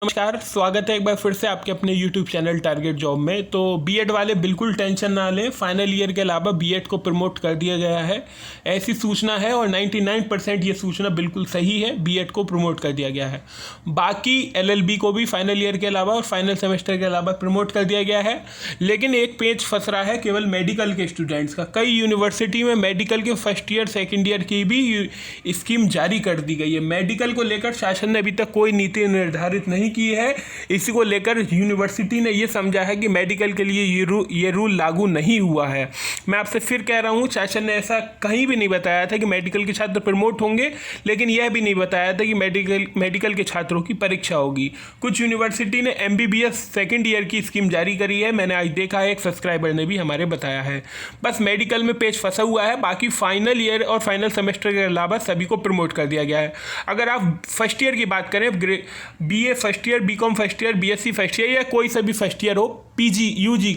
नमस्कार, स्वागत है एक बार फिर से आपके अपने YouTube चैनल टारगेट जॉब में। तो बीएड वाले बिल्कुल टेंशन ना लें, फाइनल ईयर के अलावा बीएड को प्रमोट कर दिया गया है, ऐसी सूचना है और 99% ये सूचना बिल्कुल सही है। बीएड को प्रमोट कर दिया गया है। बाकी एलएलबी को भी फाइनल ईयर के अलावा और फाइनल सेमेस्टर के अलावा प्रमोट कर दिया गया है, लेकिन एक पेच फंस रहा है केवल मेडिकल के स्टूडेंट्स का। कई यूनिवर्सिटी में मेडिकल के फर्स्ट ईयर सेकेंड ईयर की भी स्कीम जारी कर दी गई है। मेडिकल को लेकर शासन ने अभी तक कोई नीति निर्धारित नहीं की है। इसी को लेकर यूनिवर्सिटी ने ये समझा है कि मेडिकल के लिए ये रूल लागू नहीं हुआ है। मैं आपसे फिर कह रहा हूँ, शासन ने ऐसा कहीं भी नहीं बताया था कि मेडिकल के छात्र प्रमोट होंगे, लेकिन यह भी नहीं बताया था कि मेडिकल के छात्रों की परीक्षा होगी। कुछ यूनिवर्सिटी ने एमबीबीएस सेकेंड ईयर की स्कीम जारी करी है, मैंने आज देखा है, एक सब्सक्राइबर ने भी हमारे बताया है। बस मेडिकल में पेच फंसा हुआ है, बाकी फाइनल ईयर और फाइनल सेमेस्टर के अलावा सभी को प्रमोट कर दिया गया है। अगर आप फर्स्ट ईयर की बात करें, BA first year, BCom first year, BSc first year या कोई सा भी फर्स्ट ईयर हो, यूजी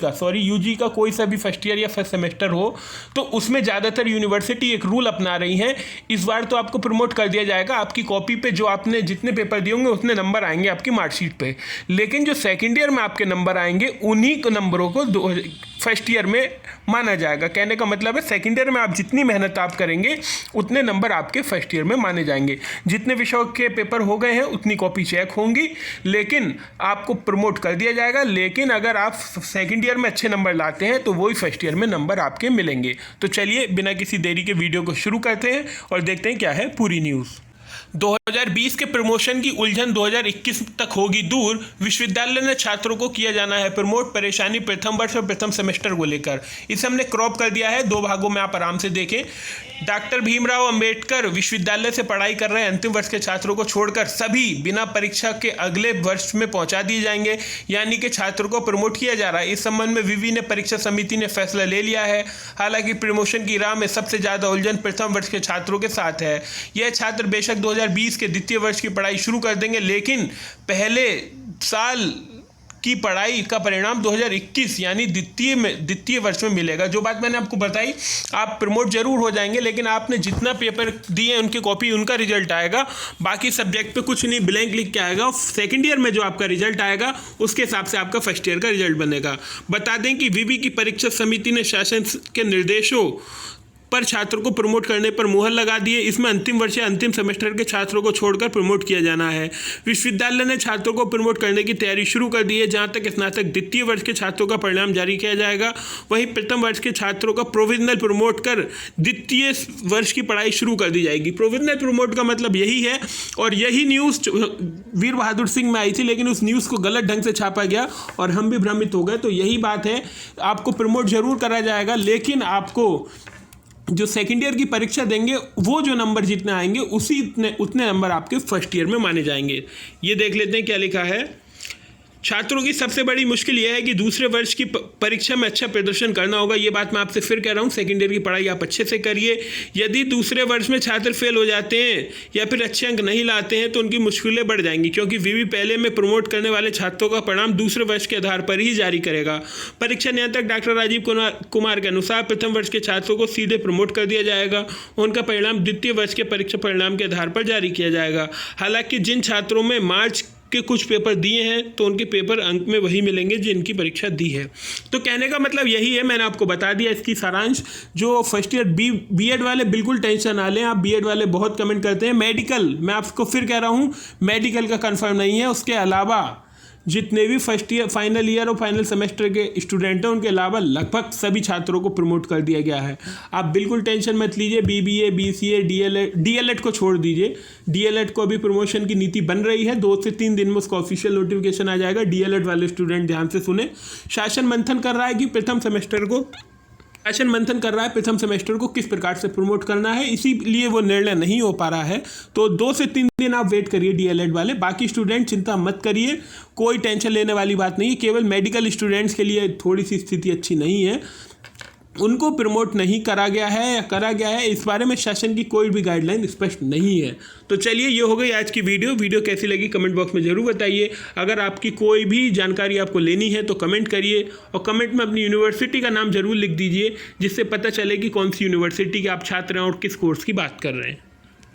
का कोई सा भी फर्स्ट ईयर या फर्स्ट सेमेस्टर हो, तो उसमें ज़्यादातर यूनिवर्सिटी एक रूल अपना रही हैं। इस बार तो आपको प्रमोट कर दिया जाएगा, आपकी कॉपी पे जो आपने जितने पेपर दिए होंगे उतने नंबर आएंगे आपकी मार्कशीट पे, लेकिन जो सेकेंड ईयर में आपके नंबर आएंगे उन्हीं नंबरों को फर्स्ट ईयर में माना जाएगा। कहने का मतलब है सेकेंड ईयर में आप जितनी मेहनत आप करेंगे उतने नंबर आपके फर्स्ट ईयर में माने जाएंगे। जितने विषयों के पेपर हो गए हैं उतनी कॉपी चेक होंगी, लेकिन आपको प्रमोट कर दिया जाएगा। लेकिन अगर आप सेकेंड ईयर में अच्छे नंबर लाते हैं तो वही फर्स्ट ईयर में नंबर आपके मिलेंगे। तो चलिए बिना किसी देरी के वीडियो को शुरू करते हैं और देखते हैं क्या है पूरी न्यूज़। 2020 के प्रमोशन की उलझन 2021 तक होगी दूर, विश्वविद्यालय ने छात्रों को किया जाना है प्रमोट, परेशानी प्रथम वर्ष और प्रथम सेमेस्टर को लेकर। इसे हमने क्रॉप कर दिया है, 2 भागों में आप आराम से देखें। डॉक्टर भीमराव अंबेडकर विश्वविद्यालय से पढ़ाई कर रहे अंतिम वर्ष के छात्रों को छोड़कर सभी बिना परीक्षा के अगले वर्ष में पहुंचा दिए जाएंगे, यानी कि छात्रों को प्रमोट किया जा रहा है। इस संबंध में विवि ने परीक्षा समिति ने फैसला ले लिया है। हालांकि प्रमोशन की राह में सबसे ज़्यादा उलझन प्रथम वर्ष के छात्रों के साथ है। यह छात्र बेशक 2020 के द्वितीय वर्ष की पढ़ाई शुरू कर देंगे, लेकिन पहले साल की पढ़ाई का परिणाम 2021 यानी द्वितीय वर्ष में मिलेगा। जो बात मैंने आपको बताई, आप प्रमोट जरूर हो जाएंगे, लेकिन आपने जितना पेपर दिए उनकी कॉपी, उनका रिजल्ट आएगा। बाकी सब्जेक्ट पे कुछ नहीं, ब्लैंक लिख के आएगा। सेकेंड ईयर में जो आपका रिजल्ट आएगा उसके हिसाब से आपका फर्स्ट ईयर का रिजल्ट बनेगा। बता दें कि विवि की परीक्षा समिति ने शासन के निर्देशों पर छात्रों को प्रमोट करने पर मुहर लगा दी है। इसमें अंतिम वर्ष या अंतिम सेमेस्टर के छात्रों को छोड़कर प्रमोट किया जाना है। विश्वविद्यालय ने छात्रों को प्रमोट करने की तैयारी शुरू कर दी है। जहां तक स्नातक द्वितीय वर्ष के छात्रों का परिणाम जारी किया जाएगा, वहीं प्रथम वर्ष के छात्रों का प्रोविजनल प्रमोट कर द्वितीय वर्ष की पढ़ाई शुरू कर दी जाएगी। प्रोविजनल प्रमोट का मतलब यही है, और यही न्यूज़ वीर बहादुर सिंह में आई थी, लेकिन उस न्यूज़ को गलत ढंग से छापा गया और हम भी भ्रमित हो गए। तो यही बात है, आपको प्रमोट जरूर करा जाएगा, लेकिन आपको जो सेकेंड ईयर की परीक्षा देंगे वो जो नंबर जितने आएंगे उतने नंबर आपके फर्स्ट ईयर में माने जाएंगे। ये देख लेते हैं क्या लिखा है। छात्रों की सबसे बड़ी मुश्किल यह है कि दूसरे वर्ष की परीक्षा में अच्छा प्रदर्शन करना होगा। ये बात मैं आपसे फिर कह रहा हूँ, सेकेंड ईयर की पढ़ाई आप अच्छे से करिए। यदि दूसरे वर्ष में छात्र फेल हो जाते हैं या फिर अच्छे अंक नहीं लाते हैं तो उनकी मुश्किलें बढ़ जाएंगी, क्योंकि विवि पहले में प्रमोट करने वाले छात्रों का परिणाम दूसरे वर्ष के आधार पर ही जारी करेगा। परीक्षा नियंत्रक डॉक्टर राजीव कुमार के अनुसार प्रथम वर्ष के छात्रों को सीधे प्रमोट कर दिया जाएगा। उनका परिणाम द्वितीय वर्ष के परीक्षा परिणाम के आधार पर जारी किया जाएगा। हालांकि जिन छात्रों में मार्च के कुछ पेपर दिए हैं तो उनके पेपर अंक में वही मिलेंगे जिनकी परीक्षा दी है। तो कहने का मतलब यही है, मैंने आपको बता दिया इसकी सारांश। जो फर्स्ट ईयर बीएड वाले बिल्कुल टेंशन ना लें, आप बीएड वाले बहुत कमेंट करते हैं। मेडिकल, मैं आपको फिर कह रहा हूँ, मेडिकल का कंफर्म नहीं है। उसके अलावा जितने भी फर्स्ट ईयर, फाइनल ईयर और फाइनल सेमेस्टर के स्टूडेंट हैं, उनके अलावा लगभग सभी छात्रों को प्रमोट कर दिया गया है। आप बिल्कुल टेंशन मत लीजिए। बीबीए, बीसीए, डीएलएड को छोड़ दीजिए। डीएलएड को अभी प्रमोशन की नीति बन रही है, 2 से 3 दिन में उसका ऑफिशियल नोटिफिकेशन आ जाएगा। डीएलएड वाले स्टूडेंट ध्यान से सुने। शासन मंथन कर रहा है कि प्रथम सेमेस्टर को किस प्रकार से प्रमोट करना है, इसीलिए वो निर्णय नहीं हो पा रहा है। तो 2 से 3 दिन आप वेट करिए डीएलएड वाले। बाकी स्टूडेंट चिंता मत करिए, कोई टेंशन लेने वाली बात नहीं। केवल मेडिकल स्टूडेंट्स के लिए थोड़ी सी स्थिति अच्छी नहीं है, उनको प्रमोट नहीं करा गया है या करा गया है, इस बारे में शासन की कोई भी गाइडलाइन स्पष्ट नहीं है। तो चलिए, ये हो गई आज की वीडियो कैसी लगी कमेंट बॉक्स में ज़रूर बताइए। अगर आपकी कोई भी जानकारी आपको लेनी है तो कमेंट करिए, और कमेंट में अपनी यूनिवर्सिटी का नाम ज़रूर लिख दीजिए, जिससे पता चले कि कौन सी यूनिवर्सिटी के आप छात्र हैं और किस कोर्स की बात कर रहे हैं।